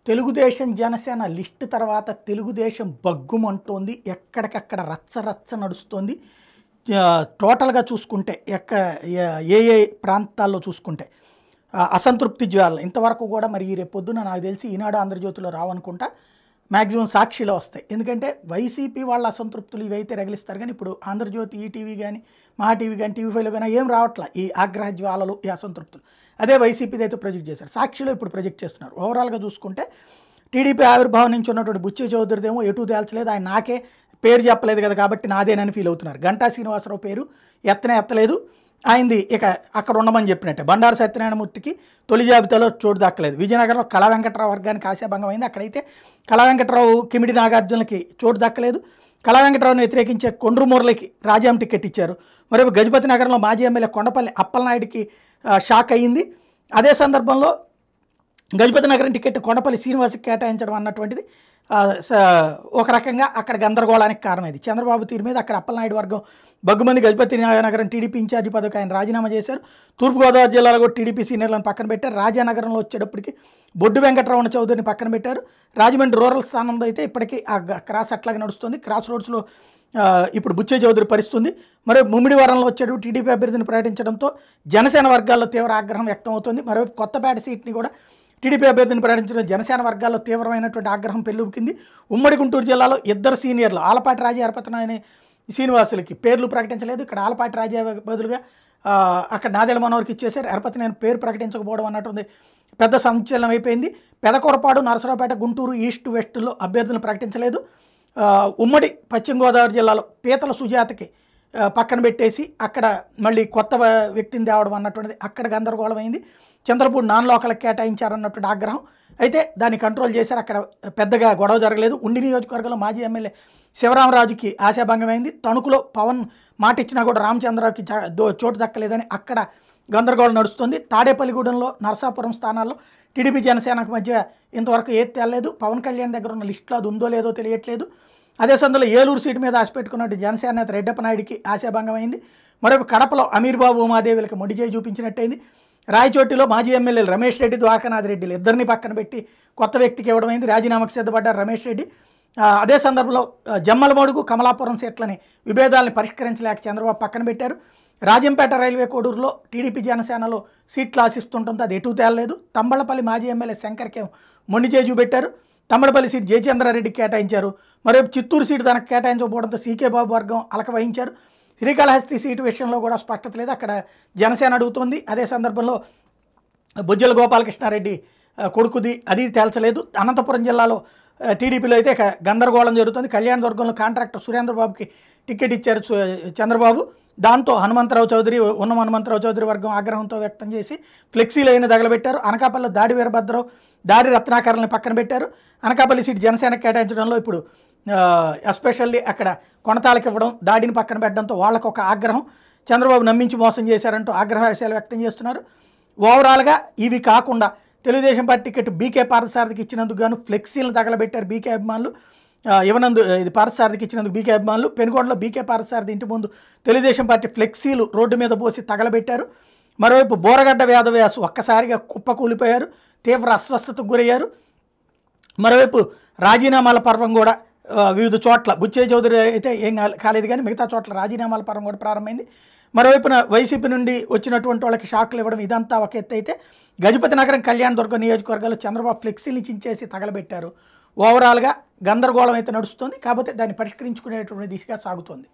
Telugu Desam Janasena list తర్వాత తెలుగుదేశం బగ్గుమంటోంది. ఎక్కడికక్కడ రచ్చ రచ్చ నడుస్తోంది. టోటల్గా చూసుకుంటే ఏ ఏ ప్రాంతాల్లో చూసుకుంటే అసంతృప్తి జ్వాలలు ఇంతవరకు కూడా మరి రేపు పొద్దున నాకు తెలిసి ఈనాడు ఆంధ్రజ్యోతిలో రావనుకుంటా, మ్యాక్సిమం సాక్షిలో వస్తాయి. ఎందుకంటే వైసీపీ వాళ్ళ అసంతృప్తులు ఇవైతే రగిలిస్తారు, కానీ ఇప్పుడు ఆంధ్రజ్యోతి ఈటీవీ కానీ మహా టీవీ కానీ టీవీ5లో కానీ ఏం రావట్లా ఈ ఆగ్రహ జ్వాలలు, ఈ అసంతృప్తులు. అదే వైసీపీది అయితే ప్రొజెక్ట్ చేశారు, సాక్షిలో ఇప్పుడు ప్రొజెక్ట్ చేస్తున్నారు. ఓవరాల్గా చూసుకుంటే టీడీపీ ఆవిర్భావం నుంచి ఉన్నటువంటి బుచ్చే చౌదరిదేమో ఎటు తేల్చలేదు, ఆయన నాకే పేరు చెప్పలేదు కదా కాబట్టి నాదేనని ఫీల్ అవుతున్నారు. గంటా శ్రీనివాసరావు పేరు ఎత్తలేదు, ఆయనది ఇక అక్కడ ఉండమని చెప్పినట్టే. బండారు సత్యనారాయణమూర్తికి తొలి జాబితాలో చోటు దక్కలేదు. విజయనగరంలో కళా వెంకట్రావు వర్గానికి ఆశాభంగం అయింది, అక్కడైతే కళా వెంకట్రావు కిమిడి నాగార్జునకి చోటు దక్కలేదు. కళా వెంకట్రావుని వ్యతిరేకించే కొండ్రుమూరలకి రాజాం టికెట్ ఇచ్చారు. మరొక గజపతి నగరంలో మాజీ ఎమ్మెల్యే కొండపల్లి అప్పలనాయుడికి షాక్ అయ్యింది. అదే సందర్భంలో గజపతి నగరం టికెట్ కొండపల్లి శ్రీనివాస్కి కేటాయించడం అన్నటువంటిది ఒక రకంగా అక్కడ గందరగోళానికి కారణమైంది. చంద్రబాబు తీరు మీద అక్కడ అప్పలనాయుడు వర్గం బగ్గుమంది గజపతి నగరం టీడీపీ ఇన్ఛార్జి పదవికి ఆయన రాజీనామా చేశారు. తూర్పుగోదావరి జిల్లాలో కూడా టీడీపీ సీనియర్లను పక్కన పెట్టారు. రాజానగరంలో వచ్చేటప్పటికి బొడ్డు వెంకటరమణ చౌదరిని పక్కన పెట్టారు. రాజమండ్రి రూరల్ స్థానంలో అయితే ఇప్పటికీ ఆ క్రాస్ అట్లాగే నడుస్తుంది. క్రాస్ రోడ్స్లో ఇప్పుడు బుచ్చే చౌదరి పరిస్థితుంది. మరి ముమ్మిడివరంలో వచ్చేటప్పుడు టీడీపీ అభ్యర్థిని ప్రకటించడంతో జనసేన వర్గాల్లో తీవ్ర ఆగ్రహం వ్యక్తం అవుతుంది. మరోవైపు కొత్తపేట సీట్ని కూడా టీడీపీ అభ్యర్థిని ప్రకటించడం జనసేన వర్గాల్లో తీవ్రమైనటువంటి ఆగ్రహం పెళ్ళుబుకింది. ఉమ్మడి గుంటూరు జిల్లాలో ఇద్దరు సీనియర్లు ఆలపాటి రాజా అరపతనాయని శ్రీనివాసులకి పేర్లు ప్రకటించలేదు. ఇక్కడ ఆలపాటి రాజా బదులుగా అక్కడ నాదెళ్ల మనోహర్కి ఇచ్చేసారు. అరపతనాయని పేరు ప్రకటించకపోవడం అన్నటువంటి పెద్ద సంచలనం అయిపోయింది. పెదకొరపాడు, నరసరావుపేట, గుంటూరు ఈస్ట్ వెస్ట్లో అభ్యర్థులను ప్రకటించలేదు. ఉమ్మడి పశ్చిమ గోదావరి జిల్లాలో పీతల సుజాతకి పక్కన పెట్టేసి అక్కడ మళ్ళీ కొత్త వ్యక్తిని తేవడం అన్నటువంటిది అక్కడ గందరగోళం అయింది. చంద్రపూడి నాన్ లోకల్కి కేటాయించారన్నటువంటి ఆగ్రహం అయితే దాన్ని కంట్రోల్ చేశారు. అక్కడ పెద్దగా గొడవ జరగలేదు. ఉండి నియోజకవర్గంలో మాజీ ఎమ్మెల్యే శివరామరాజుకి ఆశాభంగమైంది. తణుకులో పవన్ మాట ఇచ్చినా కూడా రామచంద్రరావుకి చోటు దక్కలేదని అక్కడ గందరగోళం నడుస్తుంది. తాడేపల్లిగూడెంలో, నరసాపురం స్థానాల్లో టీడీపీ జనసేనకు మధ్య ఇంతవరకు ఏది తేలలేదు. పవన్ కళ్యాణ్ దగ్గర ఉన్న లిస్టులో అది ఉందో లేదో తెలియట్లేదు. అదే సందర్భంలో ఏలూరు సీటు మీద ఆశ పెట్టుకున్నట్టు జనసేన నేత రెడ్డప్ప నాయుడికి ఆశాభంగమైంది. మరొక కడపలో అమీర్బాబు ఉమాదేవులకి మొండిచేయి చూపించినట్టయింది. రాయచోటిలో మాజీ ఎమ్మెల్యేలు రమేష్ రెడ్డి, ద్వారకానాథ్ రెడ్డిలు ఇద్దరిని పక్కన పెట్టి కొత్త వ్యక్తికి ఇవ్వడమైంది. రాజీనామాకు సిద్ధపడ్డారు రమేష్ రెడ్డి. అదే సందర్భంలో జమ్మలమడుగు, కమలాపురం సీట్లని విభేదాలను పరిష్కరించలేక చంద్రబాబు పక్కన పెట్టారు. రాజంపేట రైల్వే కోడూరులో టీడీపీ జనసేనలో సీట్లు ఆశిస్తుంటుంది, అది ఎటు తేలలేదు. తంబళపల్లి మాజీ ఎమ్మెల్యే శంకర్కి మొండిచేయి చూపెట్టారు. తమ్మడపల్లి సీటు జయచంద్రారెడ్డికి కేటాయించారు. మరోవైపు చిత్తూరు సీటు తనకు కేటాయించకపోవడంతో సీకే బాబు వర్గం అలక వహించారు. శ్రీకాళహస్తి సీటు విషయంలో కూడా స్పష్టత లేదు, అక్కడ జనసేన అడుగుతోంది. అదే సందర్భంలో బొజ్జల గోపాలకృష్ణారెడ్డి కొడుకుది అది తేల్చలేదు. అనంతపురం జిల్లాలో టీడీపీలో అయితే గందరగోళం జరుగుతుంది. కళ్యాణదుర్గంలో కాంట్రాక్టర్ సురేంద్రబాబుకి టికెట్ ఇచ్చారు చంద్రబాబు. దాంతో హనుమంతరావు చౌదరి, ఉన్నమ హనుమంతరావు చౌదరి వర్గం ఆగ్రహంతో వ్యక్తం చేసి ఫ్లెక్సీలు అయినా తగలబెట్టారు. అనకాపల్లిలో దాడి వీరభద్రరావు, దాడి రత్నాకర్లని పక్కన పెట్టారు. అనకాపల్లి సీటు జనసేనకు కేటాయించడంలో ఇప్పుడు ఎస్పెషల్లీ అక్కడ కొనతాలకు ఇవ్వడం, దాడిని పక్కన పెట్టడంతో వాళ్ళకు ఒక ఆగ్రహం. చంద్రబాబు నమ్మించి మోసం చేశారంటూ ఆగ్రహాశాలు వ్యక్తం చేస్తున్నారు. ఓవరాల్గా ఇవి కాకుండా తెలుగుదేశం పార్టీ టికెట్ బీకే పార్థసారథికి ఇచ్చినందుకు గాను ఫ్లెక్సీలను తగలబెట్టారు బీకే అభిమానులు. ఇది పార్థసారథికి ఇచ్చినందుకు బీకే అభిమానులు పెనుగొండలో బీకే పార్థసారథి ఇంటి ముందు తెలుగుదేశం పార్టీ ఫ్లెక్సీలు రోడ్డు మీద పోసి తగలబెట్టారు. మరోవైపు బోరగడ్డ వేదవ్యాసు ఒక్కసారిగా కుప్పకూలిపోయారు, తీవ్ర అస్వస్థతకు గురయ్యారు. మరోవైపు రాజీనామాల పర్వం కూడా వివిధ చోట్ల బుచ్చే చౌదరి అయితే ఏం కాలేదు, కానీ మిగతా చోట్ల రాజీనామాల పర్వం కూడా ప్రారంభమైంది. మరోవైపున వైసీపీ నుండి వచ్చినటువంటి వాళ్ళకి షాక్లు ఇవ్వడం ఇదంతా ఒక ఎత్తు అయితే, గజపతి నగరం, కళ్యాణదుర్గం నియోజకవర్గాల్లో చంద్రబాబు ఫ్లెక్సీలు చించేసి తగలబెట్టారు. ఓవరాల్గా గందరగోళం అయితే నడుస్తుంది, కాకపోతే దాన్ని పరిష్కరించుకునేటువంటి దిశగా సాగుతోంది.